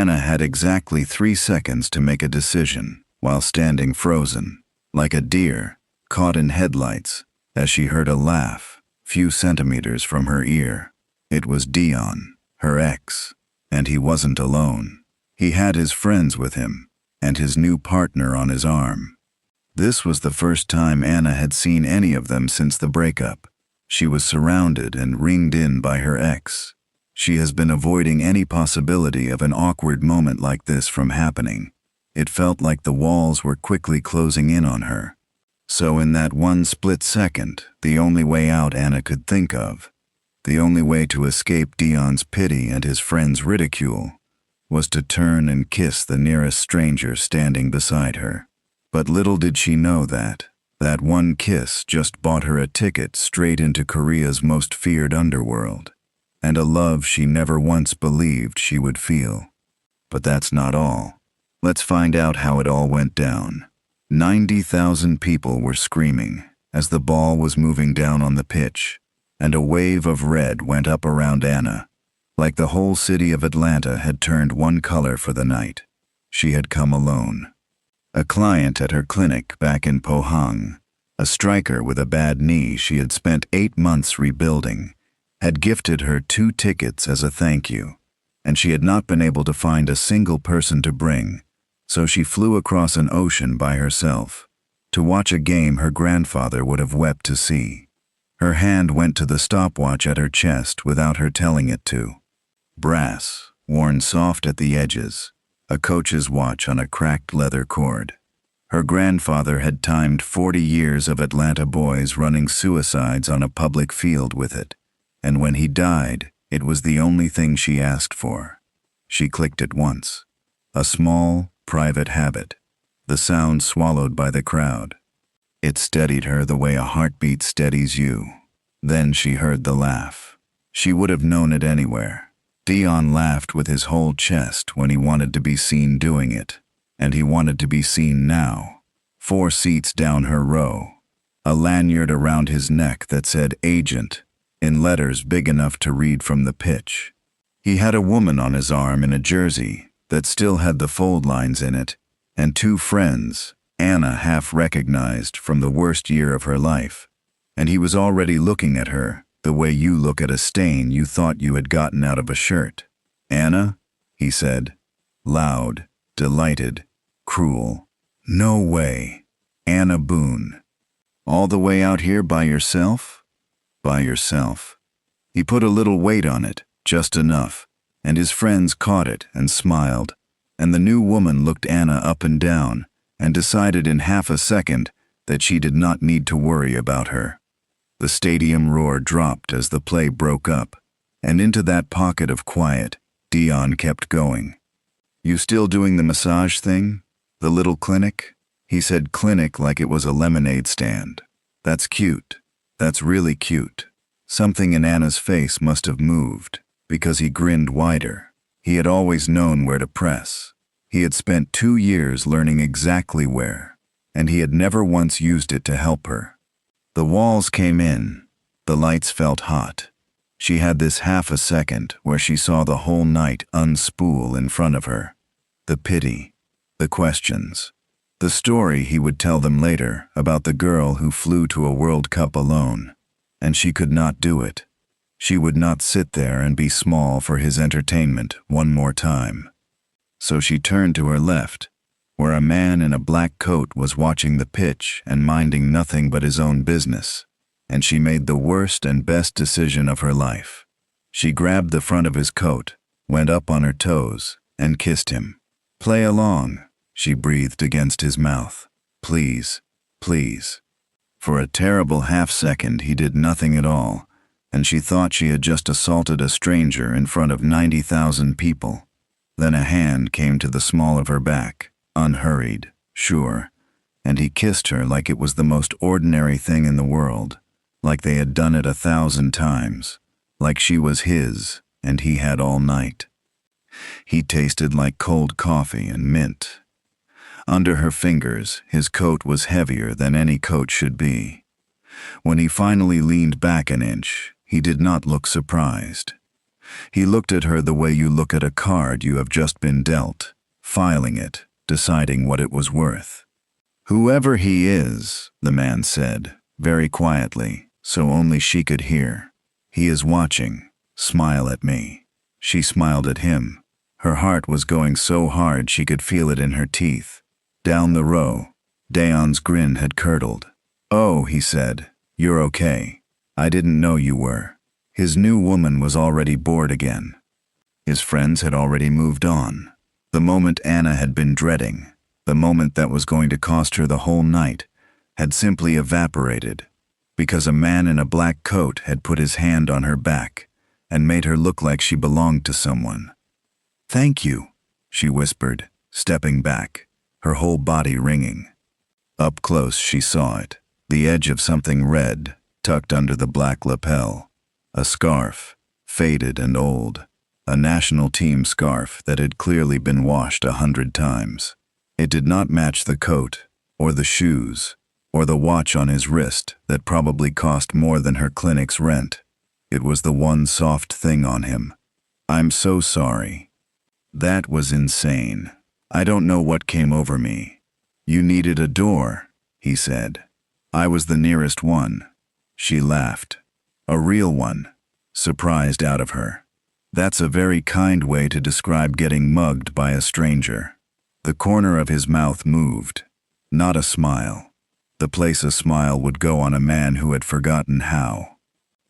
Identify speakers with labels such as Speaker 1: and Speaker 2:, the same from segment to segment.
Speaker 1: Anna had exactly 3 seconds to make a decision, while standing frozen, like a deer, caught in headlights, as she heard a laugh, few centimeters from her ear. It was Dion, her ex, and he wasn't alone. He had his friends with him, and his new partner on his arm. This was the first time Anna had seen any of them since the breakup. She was surrounded and ringed in by her ex. She has been avoiding any possibility of an awkward moment like this from happening. It felt like the walls were quickly closing in on her. So in that one split second, the only way out Anna could think of, the only way to escape Dion's pity and his friends' ridicule, was to turn and kiss the nearest stranger standing beside her. But little did she know that one kiss just bought her a ticket straight into Korea's most feared underworld, and a love she never once believed she would feel. But that's not all. Let's find out how it all went down. 90,000 people were screaming as the ball was moving down on the pitch, and a wave of red went up around Anna, like the whole city of Atlanta had turned one color for the night. She had come alone. A client at her clinic back in Pohang, a striker with a bad knee she had spent 8 months rebuilding, had gifted her 2 tickets as a thank you, and she had not been able to find a single person to bring, so she flew across an ocean by herself to watch a game her grandfather would have wept to see. Her hand went to the stopwatch at her chest without her telling it to. Brass, worn soft at the edges, a coach's watch on a cracked leather cord. Her grandfather had timed 40 years of Atlanta boys running suicides on a public field with it, and when he died, it was the only thing she asked for. She clicked it once. A small, private habit, the sound swallowed by the crowd. It steadied her the way a heartbeat steadies you. Then she heard the laugh. She would have known it anywhere. Dion laughed with his whole chest when he wanted to be seen doing it, and he wanted to be seen now. 4 seats down her row, a lanyard around his neck that said agent in letters big enough to read from the pitch. He had a woman on his arm in a jersey that still had the fold lines in it, and 2 friends Anna half recognized from the worst year of her life, and he was already looking at her the way you look at a stain you thought you had gotten out of a shirt. "Anna?" he said, loud, delighted, cruel. "No way. Anna Boone. All the way out here by yourself?" By yourself. He put a little weight on it, just enough, and his friends caught it and smiled, and the new woman looked Anna up and down and decided in half a second that she did not need to worry about her. The stadium roar dropped as the play broke up, and into that pocket of quiet, Dion kept going. "You still doing the massage thing? The little clinic?" He said clinic like it was a lemonade stand. "That's cute. That's really cute." Something in Anna's face must have moved, because he grinned wider. He had always known where to press. He had spent 2 years learning exactly where, and he had never once used it to help her. The walls came in. The lights felt hot. She had this half a second where she saw the whole night unspool in front of her. The pity, the questions, the story he would tell them later about the girl who flew to a World Cup alone, and she could not do it. She would not sit there and be small for his entertainment one more time. So she turned to her left, where a man in a black coat was watching the pitch and minding nothing but his own business, and she made the worst and best decision of her life. She grabbed the front of his coat, went up on her toes, and kissed him. "Play along," she breathed against his mouth. "Please, please." For a terrible half-second he did nothing at all, and she thought she had just assaulted a stranger in front of 90,000 people. Then a hand came to the small of her back, unhurried, sure, and he kissed her like it was the most ordinary thing in the world, like they had done it 1,000 times, like she was his and he had all night. He tasted like cold coffee and mint. Under her fingers, his coat was heavier than any coat should be. When he finally leaned back an inch, he did not look surprised. He looked at her the way you look at a card you have just been dealt, filing it, deciding what it was worth. "Whoever he is," the man said, very quietly, so only she could hear, "he is watching. Smile at me." She smiled at him. Her heart was going so hard she could feel it in her teeth. Down the row, Daon's grin had curdled. "Oh," he said, "you're okay. I didn't know you were." His new woman was already bored again. His friends had already moved on. The moment Anna had been dreading, the moment that was going to cost her the whole night, had simply evaporated, because a man in a black coat had put his hand on her back and made her look like she belonged to someone. "Thank you," she whispered, stepping back, her whole body ringing. Up close she saw it, the edge of something red, tucked under the black lapel. A scarf, faded and old, a national team scarf that had clearly been washed 100 times. It did not match the coat, or the shoes, or the watch on his wrist that probably cost more than her clinic's rent. It was the one soft thing on him. "I'm so sorry." That was insane. "I don't know what came over me." "You needed a door," he said. "I was the nearest one." She laughed. "A real one," surprised out of her. That's a very kind way to describe getting mugged by a stranger. The corner of his mouth moved. Not a smile. The place a smile would go on a man who had forgotten how.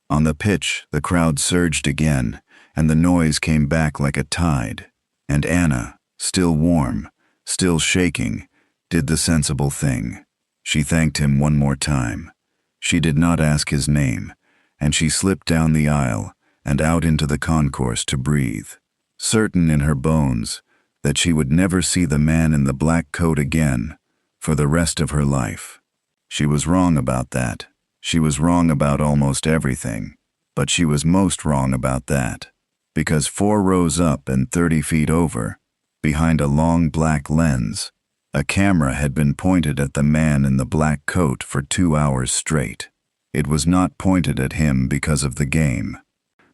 Speaker 1: On the pitch, the crowd surged again, and the noise came back like a tide. And Anna, still warm, still shaking, did the sensible thing. She thanked him one more time. She did not ask his name, and she slipped down the aisle and out into the concourse to breathe, certain in her bones that she would never see the man in the black coat again for the rest of her life. She was wrong about that. She was wrong about almost everything, but she was most wrong about that, because 4 rows up and 30 feet over, behind a long black lens, a camera had been pointed at the man in the black coat for 2 hours straight. It was not pointed at him because of the game.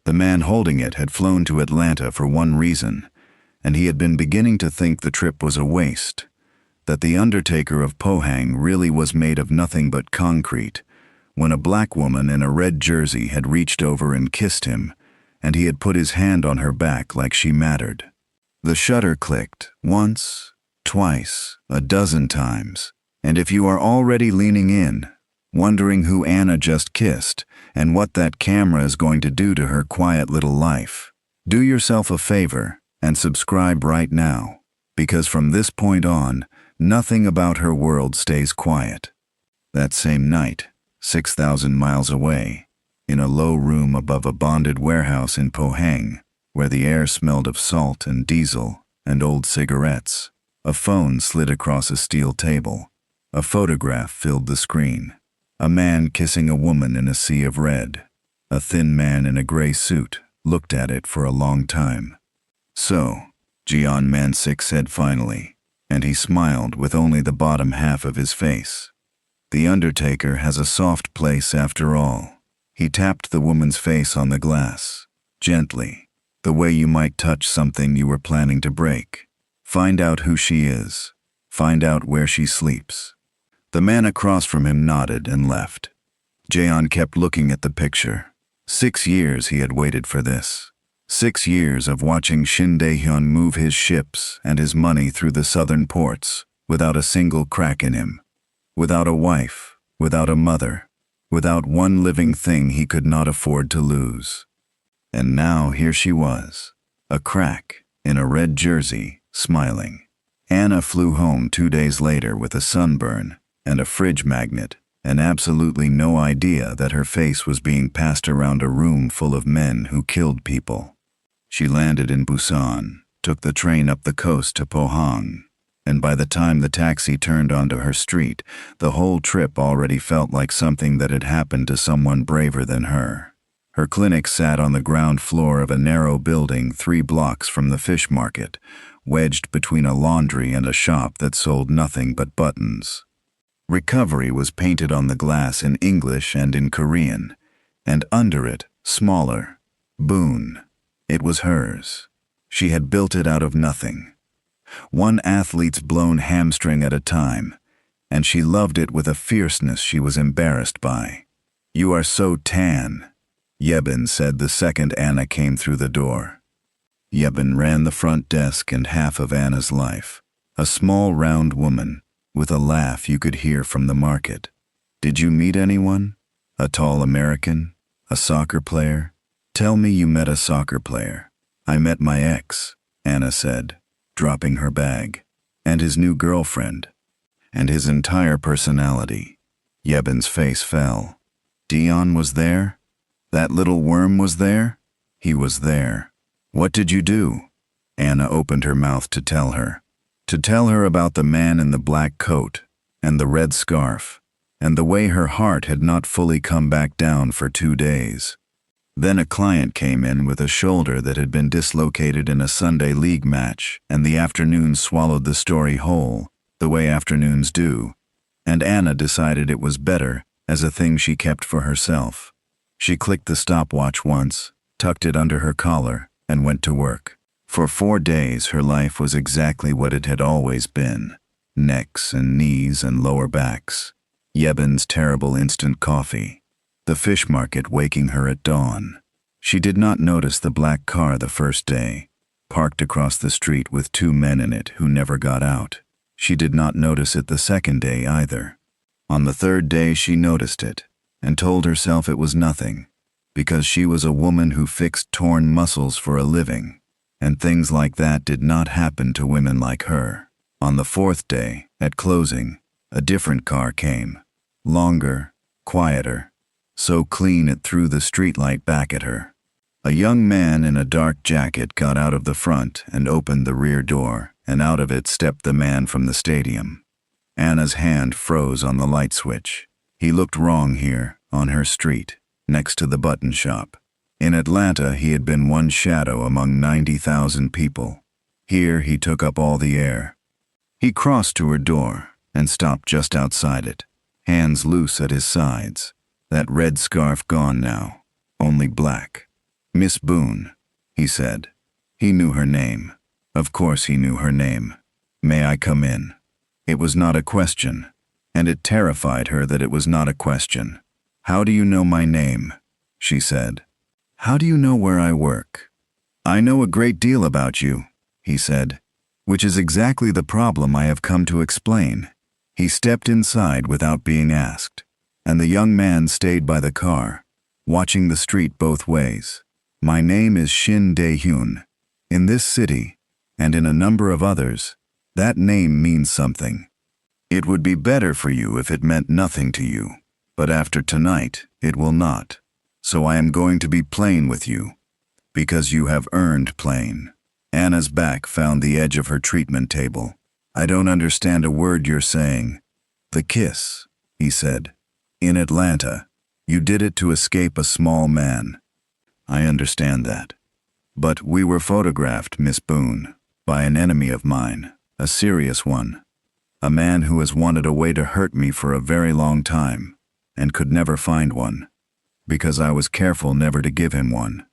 Speaker 1: The man holding it had flown to Atlanta for one reason, and he had been beginning to think the trip was a waste, that the Undertaker of Pohang really was made of nothing but concrete, when a black woman in a red jersey had reached over and kissed him, and he had put his hand on her back like she mattered. The shutter clicked, once, twice, a dozen times, and if you are already leaning in, wondering who Anna just kissed and what that camera is going to do to her quiet little life, do yourself a favor and subscribe right now, because from this point on, nothing about her world stays quiet. That same night, 6,000 miles away, in a low room above a bonded warehouse in Pohang, where the air smelled of salt and diesel and old cigarettes, a phone slid across a steel table. A photograph filled the screen. A man kissing a woman in a sea of red. A thin man in a gray suit looked at it for a long time. "So," Jian Mansik said finally, and he smiled with only the bottom half of his face. "The Undertaker has a soft place after all." He tapped the woman's face on the glass, gently, the way you might touch something you were planning to break. "Find out who she is. Find out where she sleeps." The man across from him nodded and left. Jaeon kept looking at the picture. 6 years he had waited for this. 6 years of watching Shin Dae-hyun move his ships and his money through the southern ports without a single crack in him. Without a wife, without a mother, without one living thing he could not afford to lose. And now here she was, a crack, in a red jersey, smiling. Anna flew home 2 days later with a sunburn and a fridge magnet, and absolutely no idea that her face was being passed around a room full of men who killed people. She landed in Busan, took the train up the coast to Pohang, and by the time the taxi turned onto her street, the whole trip already felt like something that had happened to someone braver than her. Her clinic sat on the ground floor of a narrow building 3 blocks from the fish market, wedged between a laundry and a shop that sold nothing but buttons. Recovery was painted on the glass in English and in Korean, and under it, smaller, Boon. It was hers. She had built it out of nothing. One athlete's blown hamstring at a time, and she loved it with a fierceness she was embarrassed by. "You are so tan," Yebin said the second Anna came through the door. Yebin ran the front desk and half of Anna's life. A small round woman, with a laugh you could hear from the market. "Did you meet anyone? A tall American? A soccer player? Tell me you met a soccer player." "I met my ex," Anna said, dropping her bag, "and his new girlfriend, and his entire personality." Yebin's face fell. "Dion was there? That little worm was there?" "He was there." "What did you do?" Anna opened her mouth to tell her. To tell her about the man in the black coat, and the red scarf, and the way her heart had not fully come back down for 2 days. Then a client came in with a shoulder that had been dislocated in a Sunday league match, and the afternoon swallowed the story whole, the way afternoons do, and Anna decided it was better as a thing she kept for herself. She clicked the stopwatch once, tucked it under her collar, and went to work. For 4 days her life was exactly what it had always been: necks and knees and lower backs, Yebin's terrible instant coffee, the fish market waking her at dawn. She did not notice the black car the first day, parked across the street with 2 men in it who never got out. She did not notice it the second day either. On the 3rd day she noticed it, and told herself it was nothing, because she was a woman who fixed torn muscles for a living, and things like that did not happen to women like her. On the 4th day, at closing, a different car came. Longer, quieter, so clean it threw the streetlight back at her. A young man in a dark jacket got out of the front and opened the rear door, and out of it stepped the man from the stadium. Anna's hand froze on the light switch. He looked wrong here, on her street, next to the button shop. In Atlanta, he had been one shadow among 90,000 people. Here, he took up all the air. He crossed to her door and stopped just outside it, hands loose at his sides, that red scarf gone now, only black. "Miss Boone," he said. He knew her name. Of course he knew her name. "May I come in?" It was not a question, and it terrified her that it was not a question. "How do you know my name?" she said. "How do you know where I work?" "I know a great deal about you," he said, "which is exactly the problem I have come to explain." He stepped inside without being asked, and the young man stayed by the car, watching the street both ways. "My name is Shin Dae-hyun. In this city, and in a number of others, that name means something. It would be better for you if it meant nothing to you, but after tonight, it will not. So I am going to be plain with you, because you have earned plain." Anna's back found the edge of her treatment table. "I don't understand a word you're saying." "The kiss," he said. "In Atlanta, you did it to escape a small man." "I understand that. But we were photographed, Miss Boone, by an enemy of mine, a serious one. A man who has wanted a way to hurt me for a very long time, and could never find one, because I was careful never to give him one."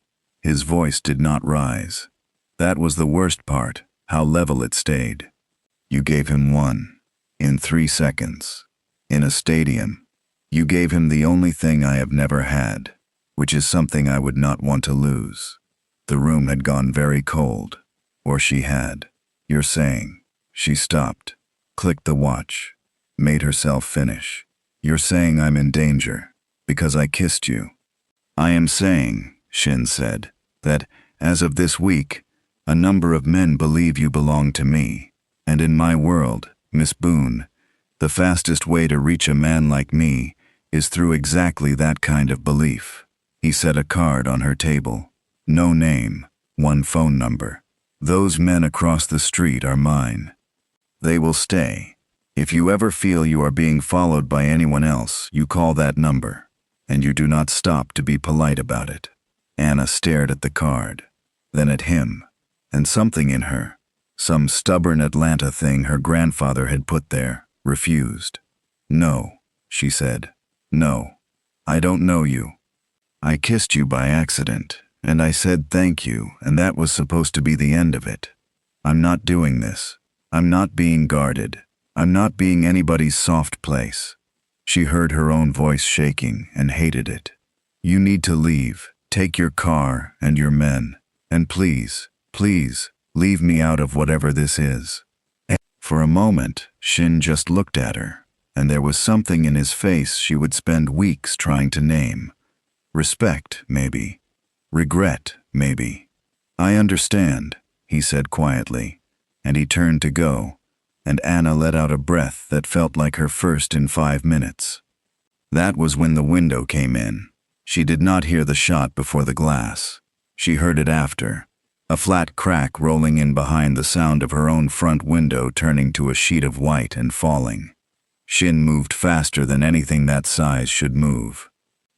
Speaker 1: His voice did not rise. That was the worst part, how level it stayed. "You gave him one. In 3 seconds. In a stadium. You gave him the only thing I have never had, which is something I would not want to lose." The room had gone very cold, or she had. "You're saying..." She stopped, clicked the watch, made herself finish. "You're saying I'm in danger, because I kissed you." "I am saying," Shin said, "that, as of this week, a number of men believe you belong to me, and in my world, Miss Boone, the fastest way to reach a man like me is through exactly that kind of belief." He set a card on her table. "No name, 1 phone number. Those men across the street are mine. They will stay. If you ever feel you are being followed by anyone else, you call that number, and you do not stop to be polite about it." Anna stared at the card, then at him, and something in her, some stubborn Atlanta thing her grandfather had put there, refused. "No," she said. "No, I don't know you. I kissed you by accident, And I said thank you, and that was supposed to be the end of it. I'm not doing this. I'm not being guarded. I'm not being anybody's soft place. She heard her own voice shaking and hated it. You need to leave. Take your car and your men. And please, please, leave me out of whatever this is. For a moment, Shin just looked at her, and there was something in his face she would spend weeks trying to name. Respect, maybe. Regret, maybe. I understand, he said quietly, and he turned to go, and Anna let out a breath that felt like her first in 5 minutes. That was when the window came in. She did not hear the shot before the glass. She heard it after, a flat crack rolling in behind the sound of her own front window turning to a sheet of white and falling. Shin moved faster than anything that size should move.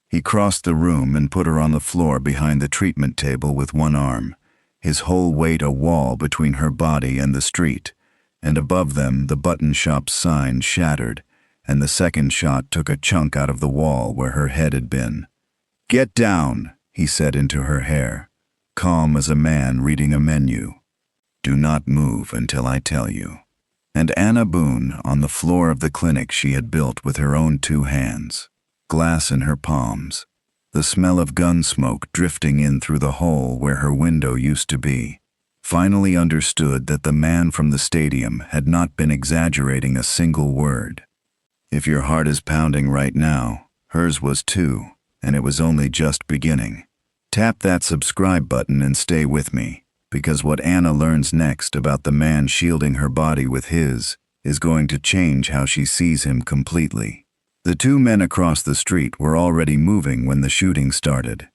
Speaker 1: He crossed the room and put her on the floor behind the treatment table with one arm, his whole weight a wall between her body and the street, and above them the button shop's sign shattered, and the second shot took a chunk out of the wall where her head had been. "Get down," he said into her hair, calm as a man reading a menu. "Do not move until I tell you." And Anna Boone on the floor of the clinic she had built with her own 2 hands, glass in her palms, the smell of gun smoke drifting in through the hole where her window used to be, finally understood that the man from the stadium had not been exaggerating a single word. If your heart is pounding right now, hers was too, and it was only just beginning. Tap that subscribe button and stay with me, because what Anna learns next about the man shielding her body with his is going to change how she sees him completely. The 2 men across the street were already moving when the shooting started.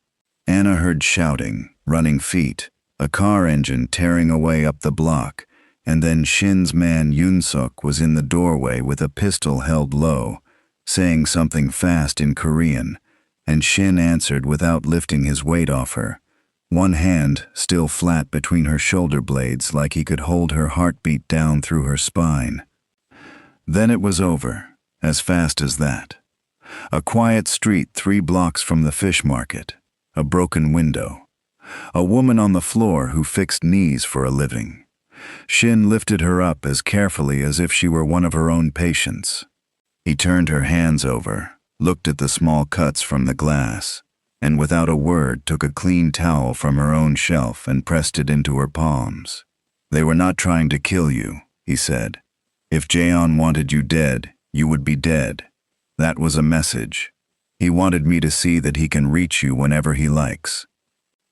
Speaker 1: Anna heard shouting, running feet, a car engine tearing away up the block, and then Shin's man Yoon-suk was in the doorway with a pistol held low, saying something fast in Korean, and Shin answered without lifting his weight off her, one hand still flat between her shoulder blades like he could hold her heartbeat down through her spine. Then it was over, as fast as that. A quiet street 3 blocks from the fish market, a broken window, a woman on the floor who fixed knees for a living. Shin lifted her up as carefully as if she were one of her own patients. He turned her hands over, looked at the small cuts from the glass, and without a word took a clean towel from her own shelf and pressed it into her palms. "They were not trying to kill you," he said. "If Jaeon wanted you dead, you would be dead. That was a message. He wanted me to see that he can reach you whenever he likes."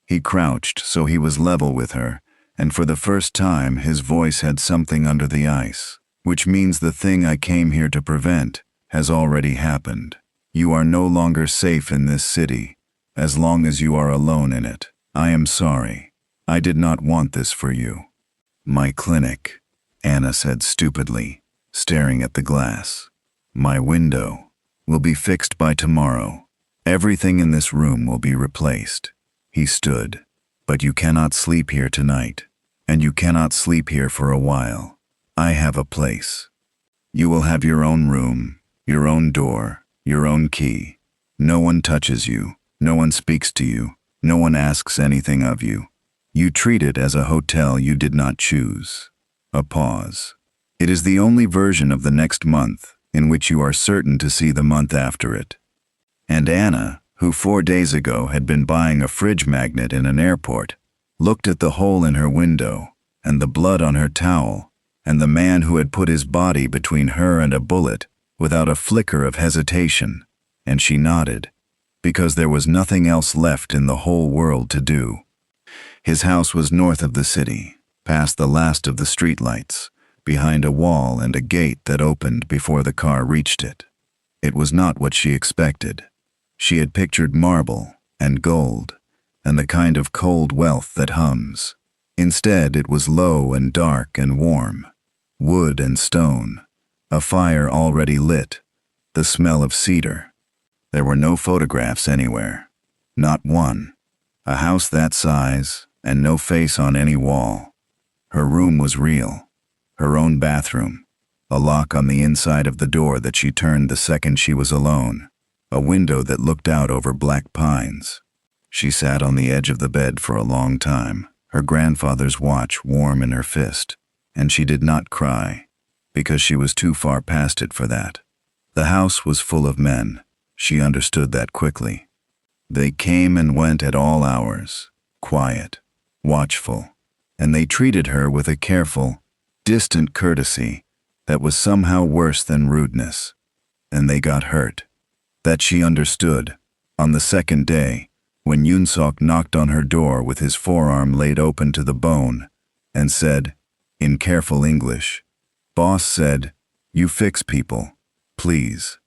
Speaker 1: He crouched so he was level with her, and for the first time his voice had something under the ice, which means the thing I came here to prevent has already happened. You are no longer safe in this city, as long as you are alone in it. I am sorry. I did not want this for you. "My clinic," Anna said stupidly, staring at the glass. "My window will be fixed by tomorrow. Everything in this room will be replaced." He stood. "But you cannot sleep here tonight, and you cannot sleep here for a while. I have a place. You will have your own room, your own door, your own key. No one touches you, no one speaks to you, no one asks anything of you. You treat it as a hotel you did not choose." A pause. "It is the only version of the next month in which you are certain to see the month after it." And Anna, who 4 days ago had been buying a fridge magnet in an airport, looked at the hole in her window, and the blood on her towel, and the man who had put his body between her and a bullet, without a flicker of hesitation, and she nodded, because there was nothing else left in the whole world to do. His house was north of the city, past the last of the streetlights, behind a wall and a gate that opened before the car reached it. It was not what she expected. She had pictured marble and gold, and the kind of cold wealth that hums. Instead, it was low and dark and warm, wood and stone, a fire already lit, the smell of cedar. There were no photographs anywhere, not one. A house that size, and no face on any wall. Her room was real, her own bathroom, a lock on the inside of the door that she turned the second she was alone, a window that looked out over black pines. She sat on the edge of the bed for a long time, her grandfather's watch warm in her fist, and she did not cry, because she was too far past it for that. The house was full of men. She understood that quickly. They came and went at all hours, quiet, watchful, and they treated her with a careful, distant courtesy that was somehow worse than rudeness. And they got hurt. That she understood. On the second day, when Yunsok knocked on her door with his forearm laid open to the bone, and said, in careful English, "Boss said, you fix people, please."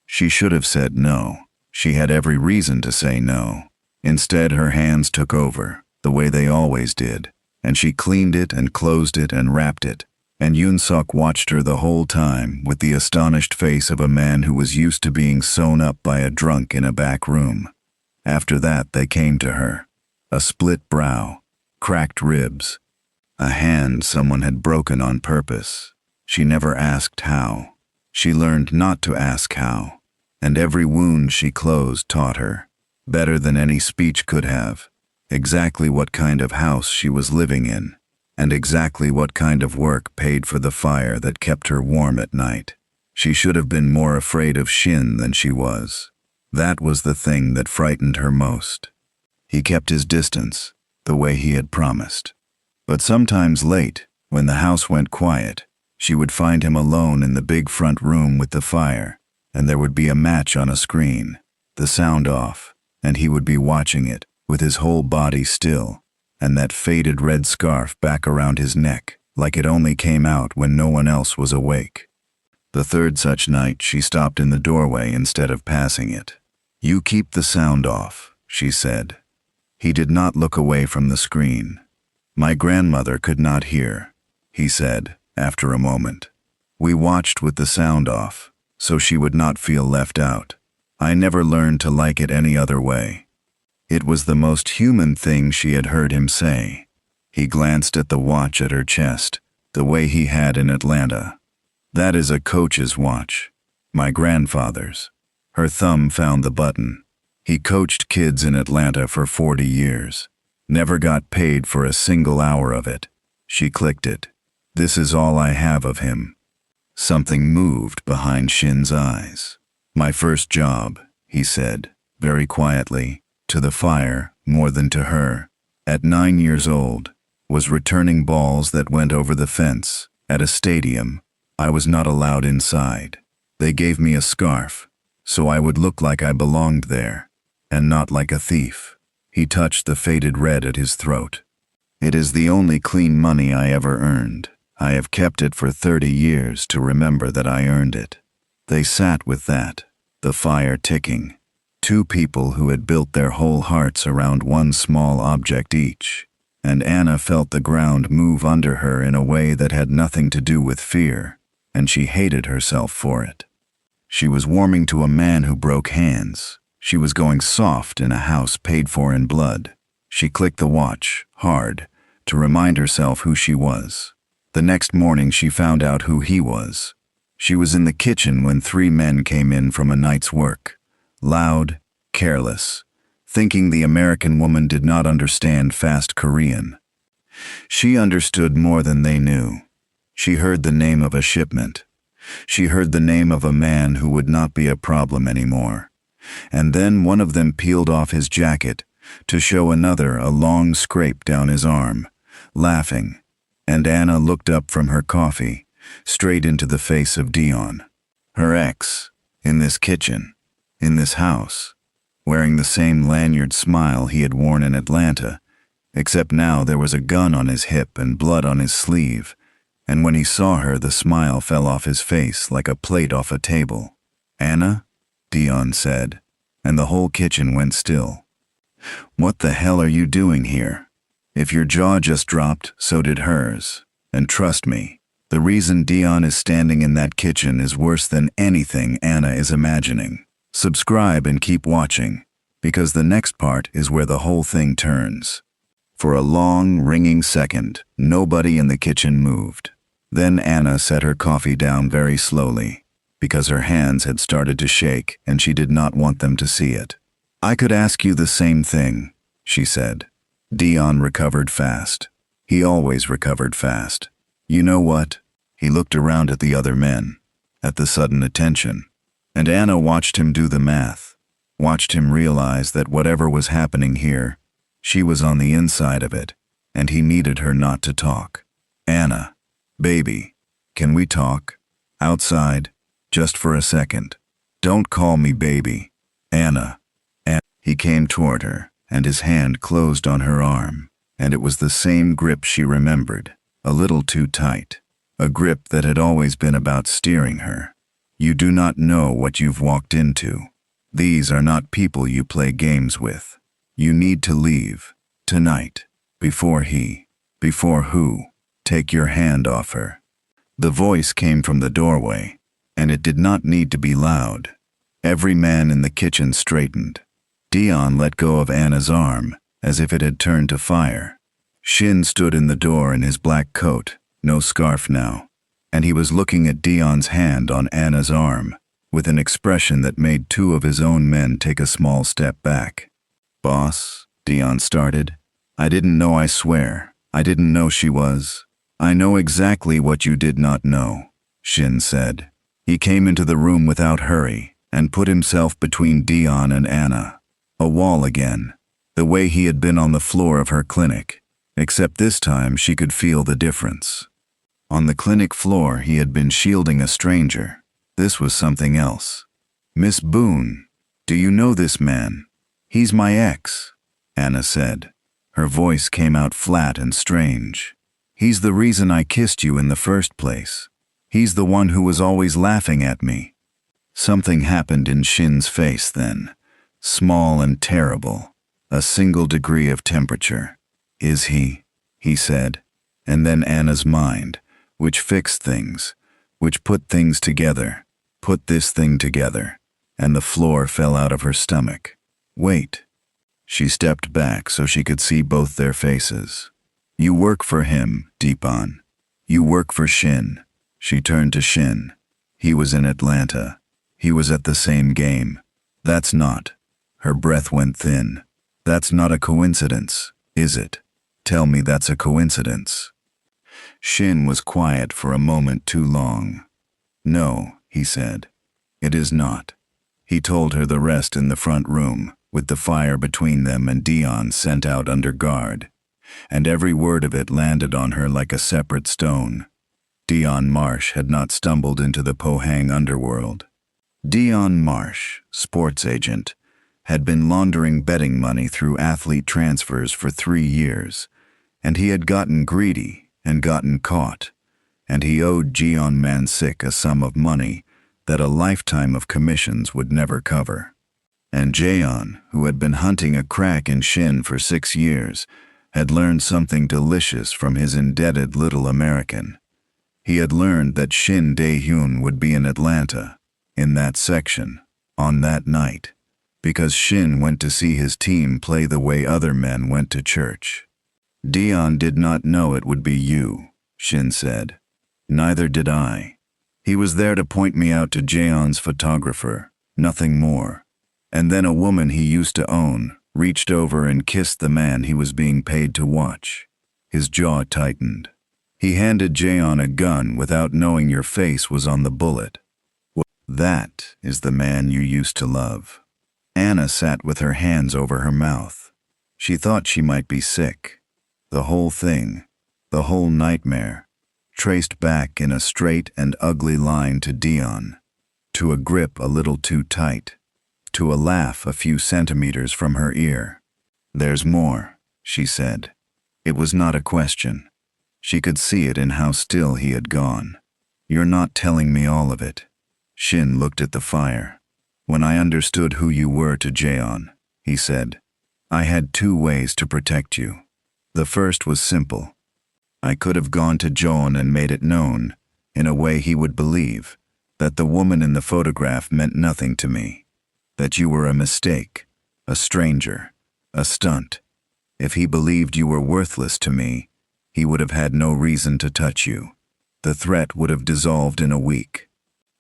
Speaker 1: She should have said no. She had every reason to say no. Instead, her hands took over, the way they always did, and she cleaned it and closed it and wrapped it. And Yunsok watched her the whole time with the astonished face of a man who was used to being sewn up by a drunk in a back room. After that, they came to her. A split brow, cracked ribs, a hand someone had broken on purpose. She never asked how. She learned not to ask how, and every wound she closed taught her, better than any speech could have, exactly what kind of house she was living in, and exactly what kind of work paid for the fire that kept her warm at night. She should have been more afraid of Shin than she was. That was the thing that frightened her most. He kept his distance, the way he had promised. But sometimes late, when the house went quiet, she would find him alone in the big front room with the fire, and there would be a match on a screen, the sound off, and he would be watching it, with his whole body still, and that faded red scarf back around his neck, like it only came out when no one else was awake. The third such night, she stopped in the doorway instead of passing it. "You keep the sound off," she said. He did not look away from the screen. "My grandmother could not hear," he said, after a moment. "We watched with the sound off, so she would not feel left out. I never learned to like it any other way." It was the most human thing she had heard him say. He glanced at the watch at her chest, the way he had in Atlanta. "That is a coach's watch. My grandfather's." Her thumb found the button. He coached kids in Atlanta for 40 years. Never got paid for a single hour of it. She clicked it. "This is all I have of him." Something moved behind Shin's eyes. "My first job," he said, very quietly, to the fire more than to her, at 9 years old, was returning balls that went over the fence. At a stadium, I was not allowed inside. They gave me a scarf, so I would look like I belonged there, and not like a thief. He touched the faded red at his throat. "It is the only clean money I ever earned. I have kept it for 30 years to remember that I earned it." They sat with that, the fire ticking. Two people who had built their whole hearts around one small object each, and Anna felt the ground move under her in a way that had nothing to do with fear, and she hated herself for it. She was warming to a man who broke hands. She was going soft in a house paid for in blood. She clicked the watch, hard, to remind herself who she was. The next morning she found out who he was. She was in the kitchen when 3 men came in from a night's work. Loud, careless, thinking the American woman did not understand fast Korean. She understood more than they knew. She heard the name of a shipment. She heard the name of a man who would not be a problem anymore. And then one of them peeled off his jacket to show another a long scrape down his arm, laughing, and Anna looked up from her coffee, straight into the face of Dion. Her ex, in this kitchen, in this house, wearing the same lanyard smile he had worn in Atlanta, except now there was a gun on his hip and blood on his sleeve, and when he saw her the smile fell off his face like a plate off a table. "Anna?" Dion said, and the whole kitchen went still. "What the hell are you doing here?" If your jaw just dropped, so did hers. And trust me, the reason Dion is standing in that kitchen is worse than anything Anna is imagining. Subscribe and keep watching, because the next part is where the whole thing turns. For a long, ringing second, nobody in the kitchen moved. Then Anna set her coffee down very slowly, because her hands had started to shake and she did not want them to see it. I could ask you the same thing, she said. Dion recovered fast. He always recovered fast. You know what? He looked around at the other men, at the sudden attention, and Anna watched him do the math, watched him realize that whatever was happening here, she was on the inside of it, and he needed her not to talk. Anna, baby, can we talk? Outside, just for a second. Don't call me baby. Anna. He came toward her, and his hand closed on her arm, and it was the same grip she remembered, a little too tight, a grip that had always been about steering her. You do not know what you've walked into. These are not people you play games with. You need to leave, tonight, before who? Take your hand off her. The voice came from the doorway, and it did not need to be loud. Every man in the kitchen straightened. Dion let go of Anna's arm, as if it had turned to fire. Shin stood in the door in his black coat, no scarf now, and he was looking at Dion's hand on Anna's arm, with an expression that made two of his own men take a small step back. Boss, Dion started. I didn't know, I swear. I didn't know she was. I know exactly what you did not know, Shin said. He came into the room without hurry and put himself between Dion and Anna. A wall again, the way he had been on the floor of her clinic, except this time she could feel the difference. On the clinic floor he had been shielding a stranger. This was something else. Miss Boone, do you know this man? He's my ex, Anna said. Her voice came out flat and strange. He's the reason I kissed you in the first place. He's the one who was always laughing at me. Something happened in Shin's face then. Small and terrible, a single degree of temperature. Is he said, and then Anna's mind, which fixed things, which put things together, put this thing together, and the floor fell out of her stomach. Wait. She stepped back so she could see both their faces. You work for him, Deepan. You work for Shin. She turned to Shin. He was in Atlanta. He was at the same game. That's not. Her breath went thin. That's not a coincidence, is it? Tell me that's a coincidence. Shin was quiet for a moment too long. No, he said. It is not. He told her the rest in the front room, with the fire between them and Dion sent out under guard, and every word of it landed on her like a separate stone. Dion Marsh had not stumbled into the Pohang underworld. Dion Marsh, sports agent, had been laundering betting money through athlete transfers for 3 years, and he had gotten greedy and gotten caught, and he owed Jeon Mansik a sum of money that a lifetime of commissions would never cover. And Jeon, who had been hunting a crack in Shin for 6 years, had learned something delicious from his indebted little American. He had learned that Shin Dae-hyun would be in Atlanta, in that section, on that night, because Shin went to see his team play the way other men went to church. Dion did not know it would be you, Shin said. Neither did I. He was there to point me out to Jeon's photographer, nothing more. And then a woman he used to own reached over and kissed the man he was being paid to watch. His jaw tightened. He handed Jeon a gun without knowing your face was on the bullet. Well, that is the man you used to love. Anna sat with her hands over her mouth. She thought she might be sick. The whole thing, the whole nightmare, traced back in a straight and ugly line to Dion, to a grip a little too tight, to a laugh a few centimeters from her ear. There's more, she said. It was not a question. She could see it in how still he had gone. You're not telling me all of it. Shin looked at the fire. When I understood who you were to Jeon, he said, I had 2 ways to protect you. The first was simple. I could have gone to Jeon and made it known, in a way he would believe, that the woman in the photograph meant nothing to me, that you were a mistake, a stranger, a stunt. If he believed you were worthless to me, he would have had no reason to touch you. The threat would have dissolved in a week.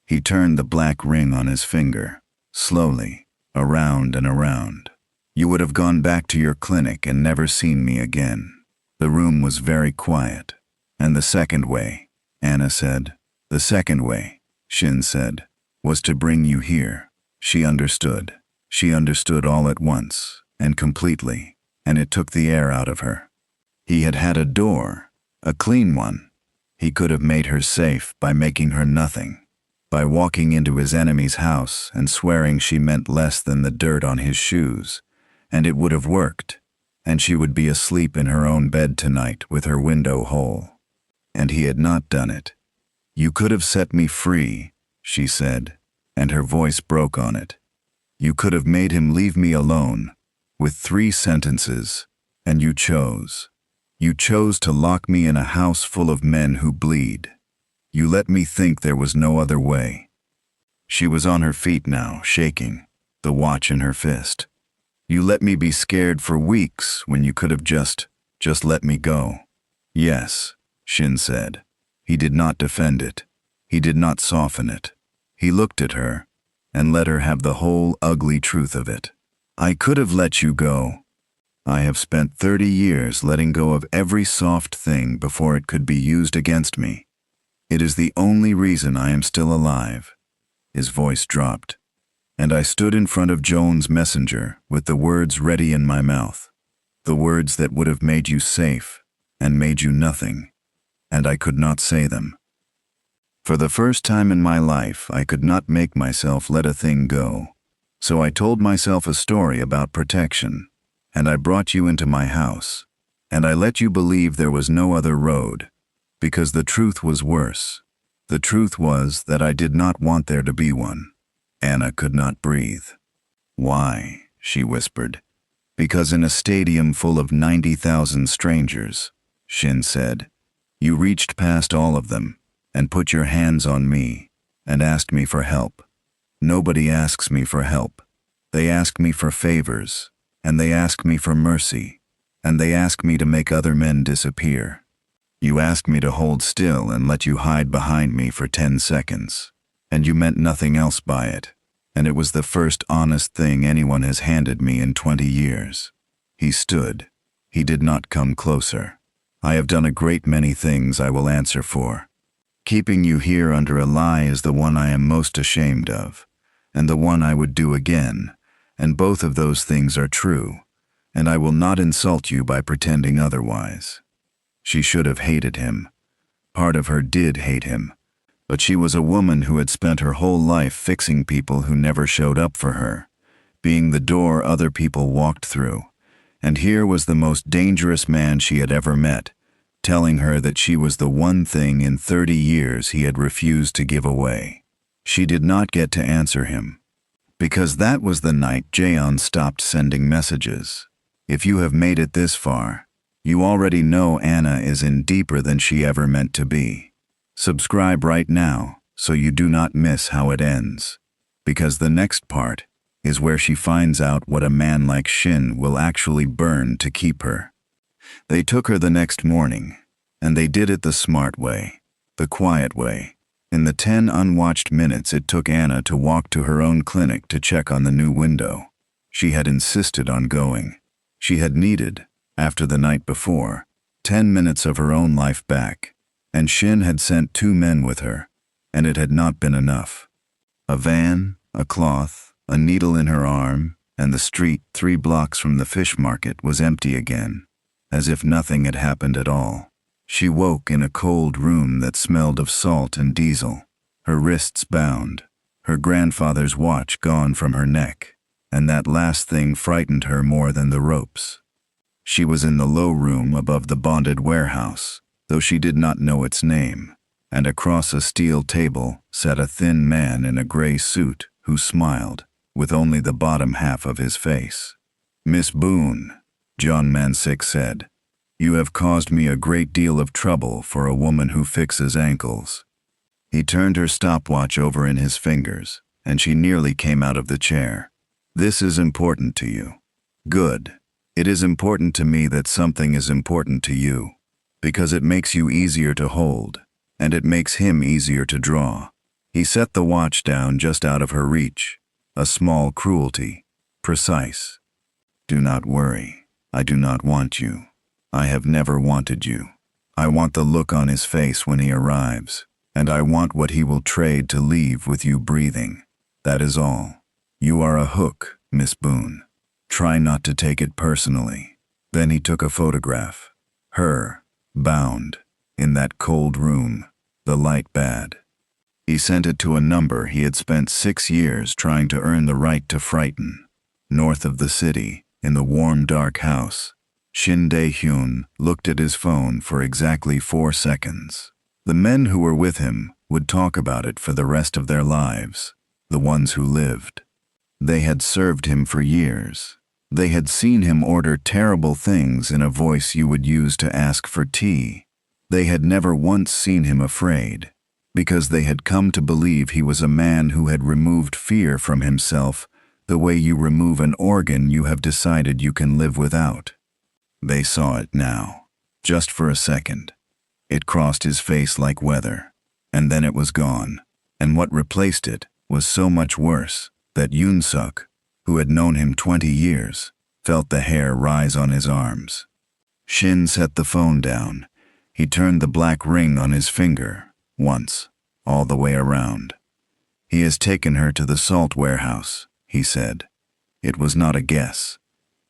Speaker 1: He turned the black ring on his finger, slowly, around and around. You would have gone back to your clinic and never seen me again. The room was very quiet. And the second way, Anna said. The second way, Shin said, was to bring you here. She understood. She understood all at once, and completely, and it took the air out of her. He had had a door, a clean one. He could have made her safe by making her nothing, by walking into his enemy's house and swearing she meant less than the dirt on his shoes, and it would have worked, and she would be asleep in her own bed tonight with her window whole. And he had not done it. You could have set me free, she said, and her voice broke on it. You could have made him leave me alone, with 3 sentences, and you chose. You chose to lock me in a house full of men who bleed. You let me think there was no other way. She was on her feet now, shaking, the watch in her fist. You let me be scared for weeks when you could have just let me go. Yes, Shin said. He did not defend it. He did not soften it. He looked at her and let her have the whole ugly truth of it. I could have let you go. I have spent 30 years letting go of every soft thing before it could be used against me. It is the only reason I am still alive. His voice dropped, and I stood in front of Joan's messenger with the words ready in my mouth, the words that would have made you safe and made you nothing, and I could not say them. For the first time in my life, I could not make myself let a thing go. So I told myself a story about protection, and I brought you into my house, and I let you believe there was no other road, because the truth was worse. The truth was that I did not want there to be one. Anna could not breathe. Why? She whispered. Because in a stadium full of 90,000 strangers, Shin said, you reached past all of them and put your hands on me and asked me for help. Nobody asks me for help. They ask me for favors, and they ask me for mercy, and they ask me to make other men disappear. You asked me to hold still and let you hide behind me for 10 seconds, and you meant nothing else by it, and it was the first honest thing anyone has handed me in 20 years. He stood. He did not come closer. I have done a great many things I will answer for. Keeping you here under a lie is the one I am most ashamed of, and the one I would do again, and both of those things are true, and I will not insult you by pretending otherwise. She should have hated him. Part of her did hate him, but she was a woman who had spent her whole life fixing people who never showed up for her, being the door other people walked through, and here was the most dangerous man she had ever met, telling her that she was the one thing in 30 years he had refused to give away. She did not get to answer him, because that was the night Jaeon stopped sending messages. If you have made it this far, you already know Anna is in deeper than she ever meant to be. Subscribe right now so you do not miss how it ends, because the next part is where she finds out what a man like Shin will actually burn to keep her. They took her the next morning, and they did it the smart way, the quiet way. In the 10 unwatched minutes it took Anna to walk to her own clinic to check on the new window. She had insisted on going. She had needed, after the night before, 10 minutes of her own life back, and Shin had sent 2 men with her, and it had not been enough. A van, a cloth, a needle in her arm, and the street 3 blocks from the fish market was empty again, as if nothing had happened at all. She woke in a cold room that smelled of salt and diesel, her wrists bound, her grandfather's watch gone from her neck, and that last thing frightened her more than the ropes. She was in the low room above the bonded warehouse, though she did not know its name, and across a steel table sat a thin man in a gray suit who smiled, with only the bottom half of his face. Miss Boone, John Mansick said, you have caused me a great deal of trouble for a woman who fixes ankles. He turned her stopwatch over in his fingers, and she nearly came out of the chair. This is important to you. Good. It is important to me that something is important to you, because it makes you easier to hold, and it makes him easier to draw. He set the watch down just out of her reach. A small cruelty. Precise. Do not worry. I do not want you. I have never wanted you. I want the look on his face when he arrives, and I want what he will trade to leave with you breathing. That is all. You are a hook, Miss Boone. Try not to take it personally." Then he took a photograph. Her, bound, in that cold room, the light bad. He sent it to a number he had spent 6 years trying to earn the right to frighten. North of the city, in the warm dark house, Shin Dae-hyun looked at his phone for exactly 4 seconds. The men who were with him would talk about it for the rest of their lives, the ones who lived. They had served him for years. They had seen him order terrible things in a voice you would use to ask for tea. They had never once seen him afraid, because they had come to believe he was a man who had removed fear from himself the way you remove an organ you have decided you can live without. They saw it now, just for a second. It crossed his face like weather, and then it was gone, and what replaced it was so much worse that Yoon-suk, who had known him 20 years, felt the hair rise on his arms. Shin set the phone down. He turned the black ring on his finger, once, all the way around. "He has taken her to the salt warehouse," he said. It was not a guess.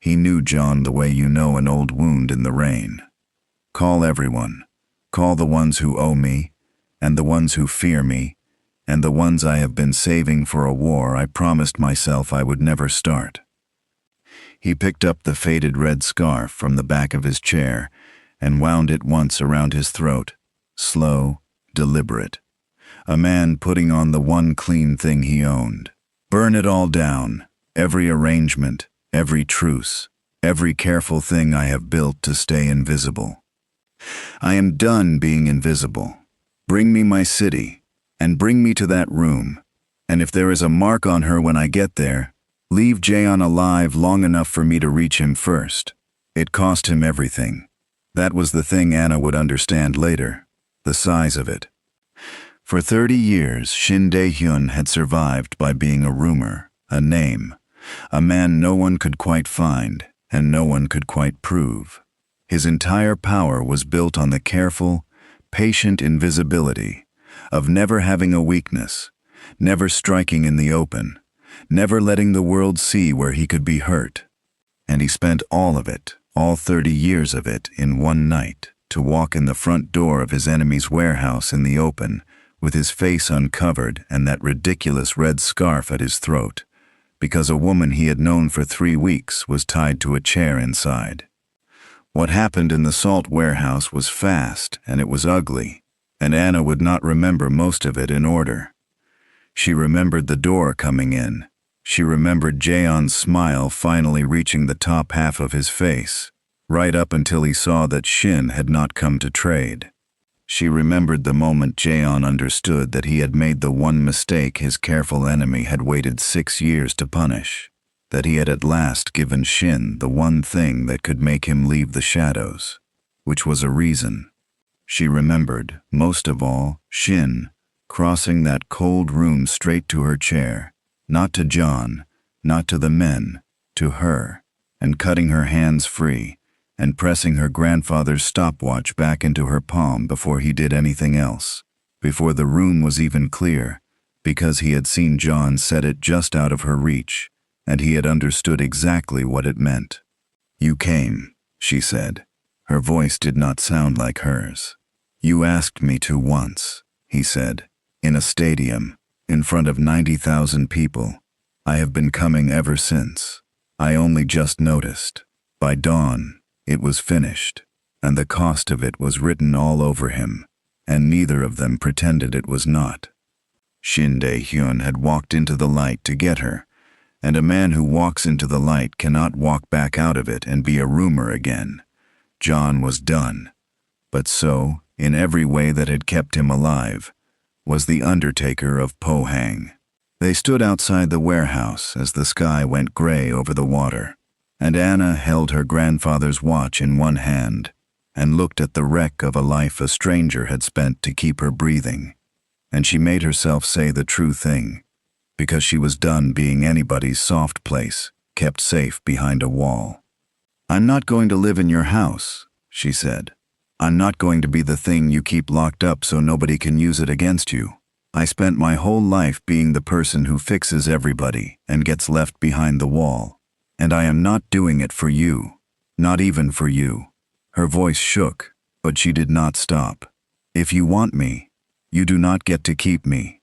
Speaker 1: He knew John the way you know an old wound in the rain. "Call everyone. Call the ones who owe me, and the ones who fear me, and the ones I have been saving for a war I promised myself I would never start." He picked up the faded red scarf from the back of his chair and wound it once around his throat, slow, deliberate. A man putting on the one clean thing he owned. Burn it all down, every arrangement, every truce, every careful thing I have built to stay invisible. I am done being invisible. Bring me my city, and bring me to that room, and if there is a mark on her when I get there, leave Jaeon alive long enough for me to reach him first. It cost him everything. That was the thing Anna would understand later, the size of it. For 30 years, Shin Dae-hyun had survived by being a rumor, a name, a man no one could quite find and no one could quite prove. His entire power was built on the careful, patient invisibility of never having a weakness, never striking in the open, never letting the world see where he could be hurt. And he spent all of it, all 30 years of it, in one night, to walk in the front door of his enemy's warehouse in the open, with his face uncovered and that ridiculous red scarf at his throat, because a woman he had known for 3 weeks was tied to a chair inside. What happened in the salt warehouse was fast and it was ugly, and Anna would not remember most of it in order. She remembered the door coming in. She remembered Jaeon's smile finally reaching the top half of his face, right up until he saw that Shin had not come to trade. She remembered the moment Jaeon understood that he had made the one mistake his careful enemy had waited 6 years to punish, that he had at last given Shin the one thing that could make him leave the shadows, which was a reason. She remembered, most of all, Shin crossing that cold room straight to her chair, not to John, not to the men, to her, and cutting her hands free, and pressing her grandfather's stopwatch back into her palm before he did anything else, before the room was even clear, because he had seen John set it just out of her reach, and he had understood exactly what it meant. "You came," she said. Her voice did not sound like hers. "You asked me to once," he said, "in a stadium, in front of 90,000 people. I have been coming ever since. I only just noticed. By dawn, it was finished, and the cost of it was written all over him, and neither of them pretended it was not." Shin Dae-hyun had walked into the light to get her, and a man who walks into the light cannot walk back out of it and be a rumor again. John was done, but so, in every way that had kept him alive, was the undertaker of Pohang. They stood outside the warehouse as the sky went gray over the water, and Anna held her grandfather's watch in one hand and looked at the wreck of a life a stranger had spent to keep her breathing. And she made herself say the true thing, because she was done being anybody's soft place, kept safe behind a wall. "I'm not going to live in your house," she said. "I'm not going to be the thing you keep locked up so nobody can use it against you. I spent my whole life being the person who fixes everybody and gets left behind the wall. And I am not doing it for you. Not even for you." Her voice shook, but she did not stop. "If you want me, you do not get to keep me.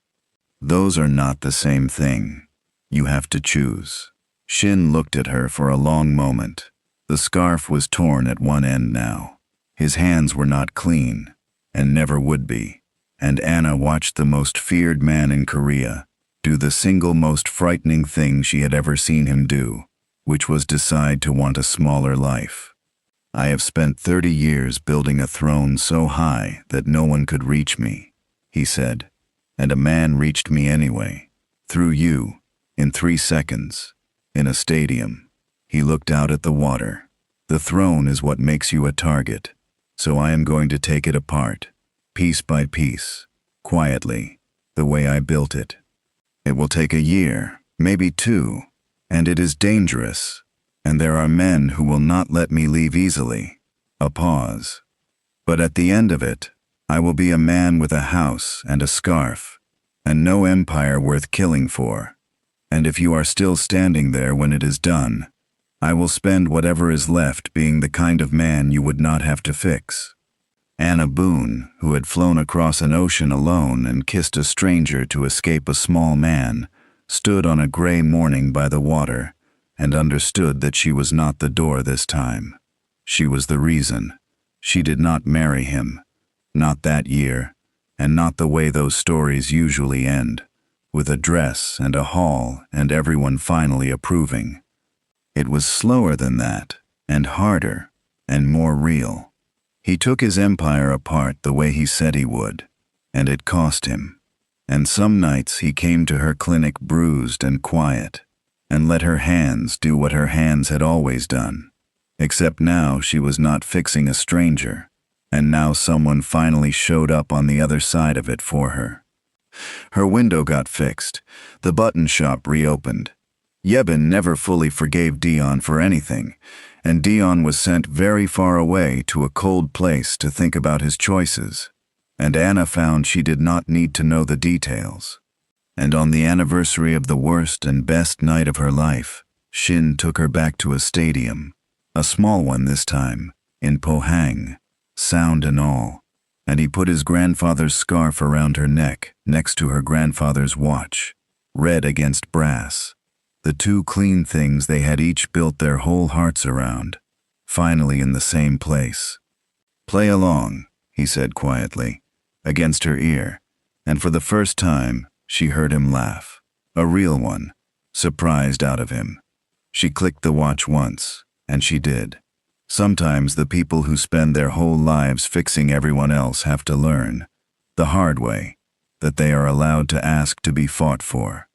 Speaker 1: Those are not the same thing. You have to choose." Shin looked at her for a long moment. The scarf was torn at one end now. His hands were not clean, and never would be. And Anna watched the most feared man in Korea do the single most frightening thing she had ever seen him do, which was decide to want a smaller life. "I have spent 30 years building a throne so high that no one could reach me," he said. "And a man reached me anyway. Through you, in 3 seconds, in a stadium." He looked out at the water. "The throne is what makes you a target, so I am going to take it apart, piece by piece, quietly, the way I built it. It will take a year, maybe 2, and it is dangerous, and there are men who will not let me leave easily." A pause. "But at the end of it, I will be a man with a house and a scarf, and no empire worth killing for. And if you are still standing there when it is done, I will spend whatever is left being the kind of man you would not have to fix." Anna Boone, who had flown across an ocean alone and kissed a stranger to escape a small man, stood on a gray morning by the water and understood that she was not the door this time. She was the reason. She did not marry him. Not that year, and not the way those stories usually end, with a dress and a hall and everyone finally approving. It was slower than that, and harder, and more real. He took his empire apart the way he said he would, and it cost him. And some nights he came to her clinic bruised and quiet, and let her hands do what her hands had always done. Except now she was not fixing a stranger, and now someone finally showed up on the other side of it for her. Her window got fixed, the button shop reopened. Yebin never fully forgave Dion for anything, and Dion was sent very far away to a cold place to think about his choices, and Anna found she did not need to know the details. And on the anniversary of the worst and best night of her life, Shin took her back to a stadium, a small one this time, in Pohang, sound and all, and he put his grandfather's scarf around her neck next to her grandfather's watch, red against brass. The 2 clean things they had each built their whole hearts around, finally in the same place. "Play along," he said quietly, against her ear, and for the first time she heard him laugh, a real one, surprised out of him. She clicked the watch once, and she did. Sometimes the people who spend their whole lives fixing everyone else have to learn, the hard way, that they are allowed to ask to be fought for.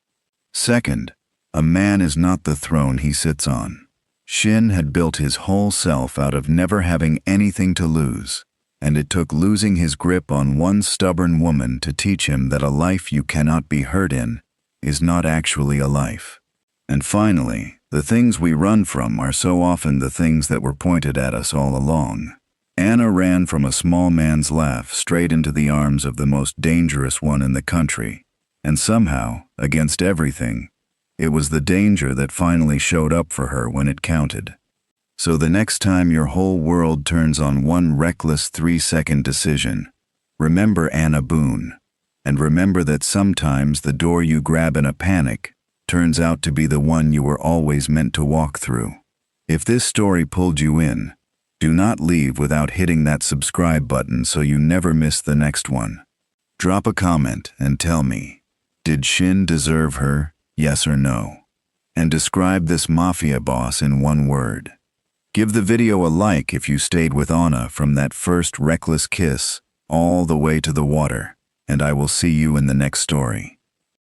Speaker 1: Second, a man is not the throne he sits on. Shin had built his whole self out of never having anything to lose, and it took losing his grip on one stubborn woman to teach him that a life you cannot be hurt in is not actually a life. And finally, the things we run from are so often the things that were pointed at us all along. Anna ran from a small man's laugh straight into the arms of the most dangerous one in the country, and somehow, against everything, it was the danger that finally showed up for her when it counted. So the next time your whole world turns on one reckless 3-second decision, remember Anna Boone, and remember that sometimes the door you grab in a panic turns out to be the one you were always meant to walk through. If this story pulled you in, do not leave without hitting that subscribe button so you never miss the next one. Drop a comment and tell me, did Shin deserve her, yes or no? And describe this mafia boss in one word. Give the video a like if you stayed with Anna from that first reckless kiss all the way to the water, and I will see you in the next story.